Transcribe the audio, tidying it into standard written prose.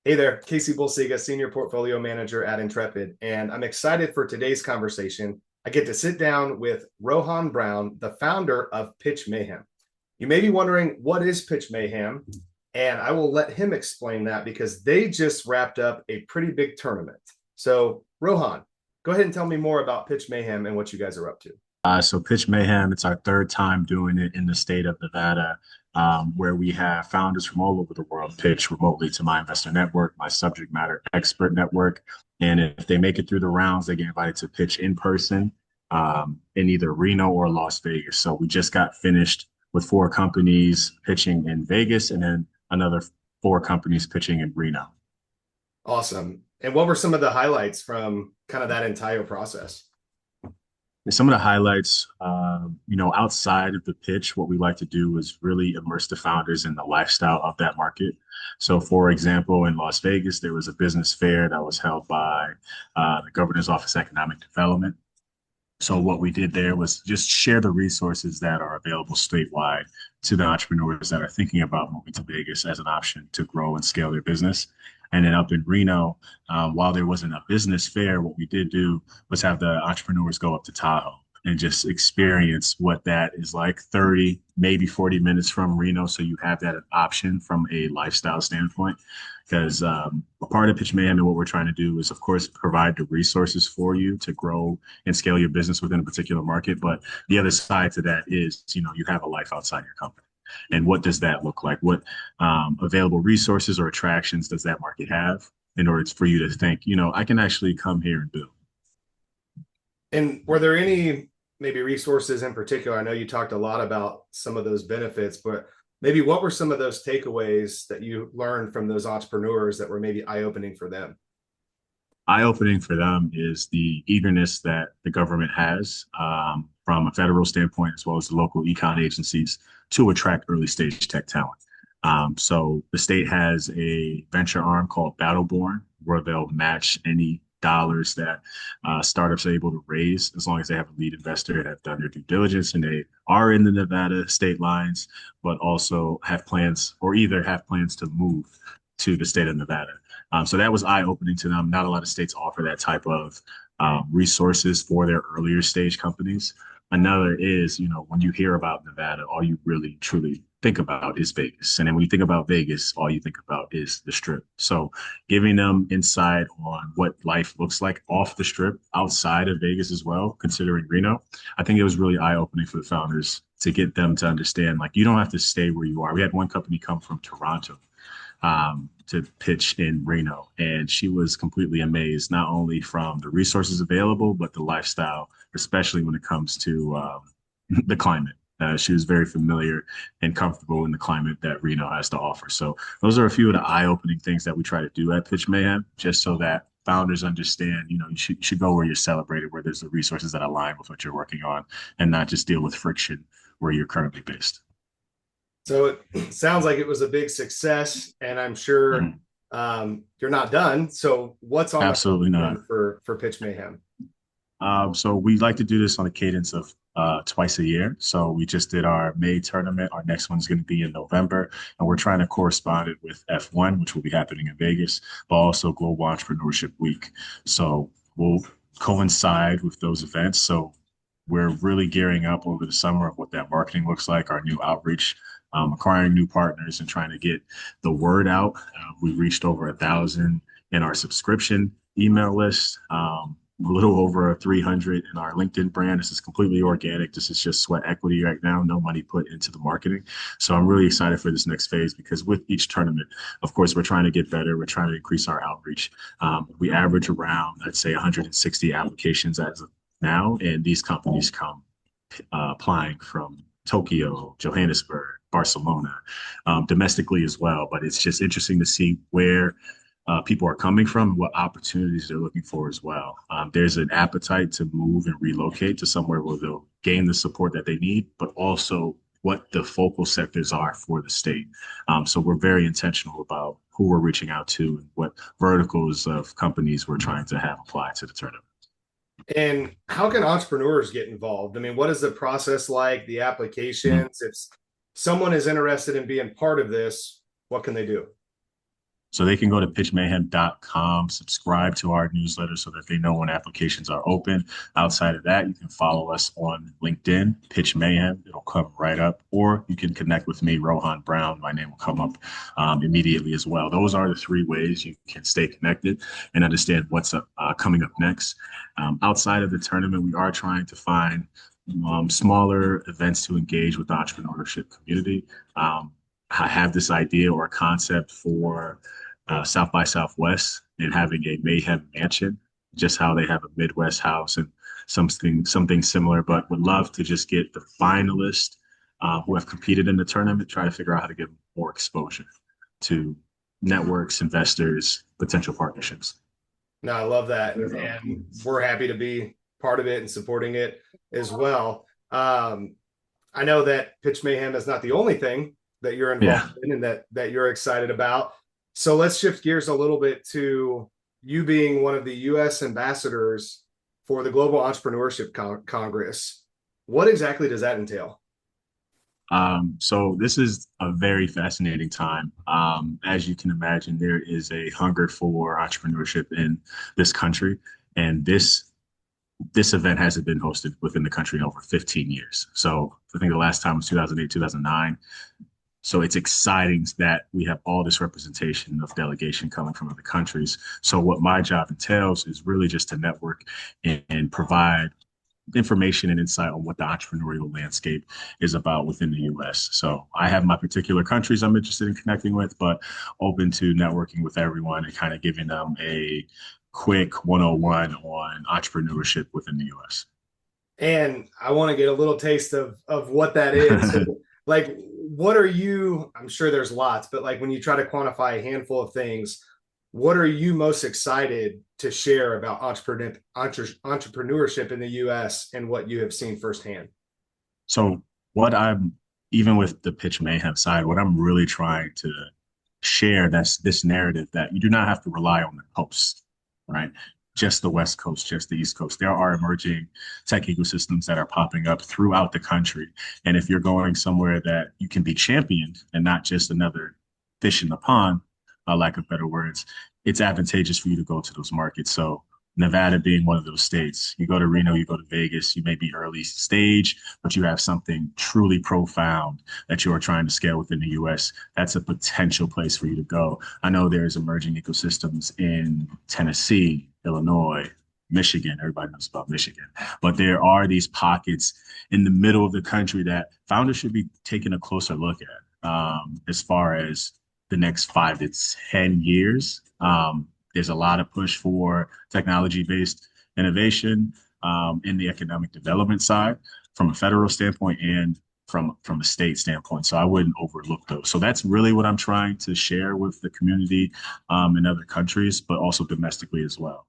Hey there, Casey Bolsega, Senior Portfolio Manager at Intrepid, and I'm excited for today's conversation. I get to sit down with Rohan Brown, the founder of Pitch Mayhem. You may be wondering, what is Pitch Mayhem? And I will let him explain that because they just wrapped up a pretty big tournament. So, Rohan, go ahead and tell me more about Pitch Mayhem and what you guys are up to. So Pitch Mayhem, it's our third time doing it in the state of Nevada, where we have founders from all over the world pitch remotely to my investor network, my subject matter expert network. And if they make it through the rounds, they get invited to pitch in person in either Reno or Las Vegas. So we just got finished with four companies pitching in Vegas and then another four companies pitching in Reno. Awesome. And what were some of the highlights from kind of that entire process? Some of the highlights, outside of the pitch, what we like to do is really immerse the founders in the lifestyle of that market. So, for example, in Las Vegas, there was a business fair that was held by the Governor's Office of Economic Development. So, what we did there was just share the resources that are available statewide to the entrepreneurs that are thinking about moving to Vegas as an option to grow and scale their business. And then up in Reno, while there wasn't a business fair, what we did do was have the entrepreneurs go up to Tahoe and just experience what that is like 30, maybe 40 minutes from Reno. So you have that option from a lifestyle standpoint. Because a part of Pitch Mayhem and what we're trying to do is, of course, provide the resources for you to grow and scale your business within a particular market. But the other side to that is, you have a life outside your company. And what does that look like? What available resources or attractions does that market have in order for you to think, I can actually come here and build? And were there any maybe resources in particular? I know you talked a lot about some of those benefits, but maybe what were some of those takeaways that you learned from those entrepreneurs that were maybe eye-opening for them? Eye-opening for them is the eagerness that the government has from a federal standpoint, as well as the local econ agencies, to attract early stage tech talent. So the state has a venture arm called Battleborn, where they'll match any dollars that startups are able to raise as long as they have a lead investor and have done their due diligence and they are in the Nevada state lines, but also have plans or either have plans to move to the state of Nevada. So that was eye-opening to them. Not a lot of states offer that type of resources for their earlier stage companies. Another is, when you hear about Nevada, all you really truly think about is Vegas. And then when you think about Vegas, all you think about is the Strip. So giving them insight on what life looks like off the Strip, outside of Vegas as well, considering Reno, I think it was really eye-opening for the founders to get them to understand, like, you don't have to stay where you are. We had one company come from Toronto to pitch in Reno. And she was completely amazed, not only from the resources available, but the lifestyle, especially when it comes to the climate. She was very familiar and comfortable in the climate that Reno has to offer. So those are a few of the eye-opening things that we try to do at Pitch Mayhem, just so that founders understand, you should go where you're celebrated, where there's the resources that align with what you're working on, and not just deal with friction where you're currently based. So it sounds like it was a big success, and I'm sure Mhm. you're not done. So what's on the Absolutely not. horizon for Pitch Mayhem? So we like to do this on a cadence of twice a year. So we just did our May tournament. Our next one's going to be in November, and we're trying to correspond it with F1, which will be happening in Vegas, but also Global Entrepreneurship Week. So we'll coincide with those events. So we're really gearing up over the summer of what that marketing looks like, our new outreach, acquiring new partners, and trying to get the word out. We reached over 1,000 in our subscription email list. A little over 300 in our LinkedIn brand. This is completely organic. This is just sweat equity right now, no money put into the marketing. So I'm really excited for this next phase because with each tournament, of course, we're trying to get better. We're trying to increase our outreach. We average around, I'd say, 160 applications as of now, and these companies come applying from Tokyo, Johannesburg, Barcelona, domestically as well. But it's just interesting to see where people are coming from, what opportunities they're looking for as well. There's an appetite to move and relocate to somewhere where they'll gain the support that they need, but also what the focal sectors are for the state. So we're very intentional about who we're reaching out to and what verticals of companies we're trying to have apply to the tournament. And how can entrepreneurs get involved? I mean, what is the process like, the Mhm. applications? If someone is interested in being part of this, what can they do? So they can go to pitchmayhem.com, subscribe to our newsletter so that they know when applications are open. Outside of that, you can follow us on LinkedIn, Pitch Mayhem. It'll come right up. Or you can connect with me, Rohan Brown. My name will come up immediately as well. Those are the three ways you can stay connected and understand what's coming up next. Outside of the tournament, we are trying to find smaller events to engage with the entrepreneurship community. I have this idea or concept for South by Southwest and having a Mayhem mansion, just how they have a Midwest house and something similar, but would love to just get the finalists who have competed in the tournament, try to figure out how to get more exposure to networks, investors, potential partnerships. No, I love that. And we're happy to be part of it and supporting it as well. I know that Pitch Mayhem is not the only thing that you're involved in and that you're excited about. So let's shift gears a little bit to you being one of the U.S. ambassadors for the Global Entrepreneurship Congress. What exactly does that entail? So this is a very fascinating time. As you can imagine, there is a hunger for entrepreneurship in this country, and this event hasn't been hosted within the country in over 15 years. So I think the last time was 2008, 2009. So it's exciting that we have all this representation of delegation coming from other countries. So what my job entails is really just to network and provide information and insight on what the entrepreneurial landscape is about within the U.S. So I have my particular countries I'm interested in connecting with, but open to networking with everyone and kind of giving them a quick 101 on entrepreneurship within the U.S. And I want to get a little taste of what that is. Like, what are you, I'm sure there's lots, but like when you try to quantify a handful of things, what are you most excited to share about entrepreneurship in the U.S. and what you have seen firsthand? So what I'm, even with the Pitch Mayhem side, what I'm really trying to share, that's this narrative that you do not have to rely on the coast, right? Just the West Coast, just the East Coast. There are emerging tech ecosystems that are popping up throughout the country. And if you're going somewhere that you can be championed and not just another fish in the pond, lack of better words, it's advantageous for you to go to those markets. So Nevada being one of those states, you go to Reno, you go to Vegas, you may be early stage, but you have something truly profound that you are trying to scale within the US. That's a potential place for you to go. I know there's emerging ecosystems in Tennessee, Illinois, Michigan. Everybody knows about Michigan, but there are these pockets in the middle of the country that founders should be taking a closer look at as far as the next 5 to 10 years. There's a lot of push for technology-based innovation in the economic development side from a federal standpoint and from a state standpoint. So I wouldn't overlook those. So that's really what I'm trying to share with the community in other countries, but also domestically as well.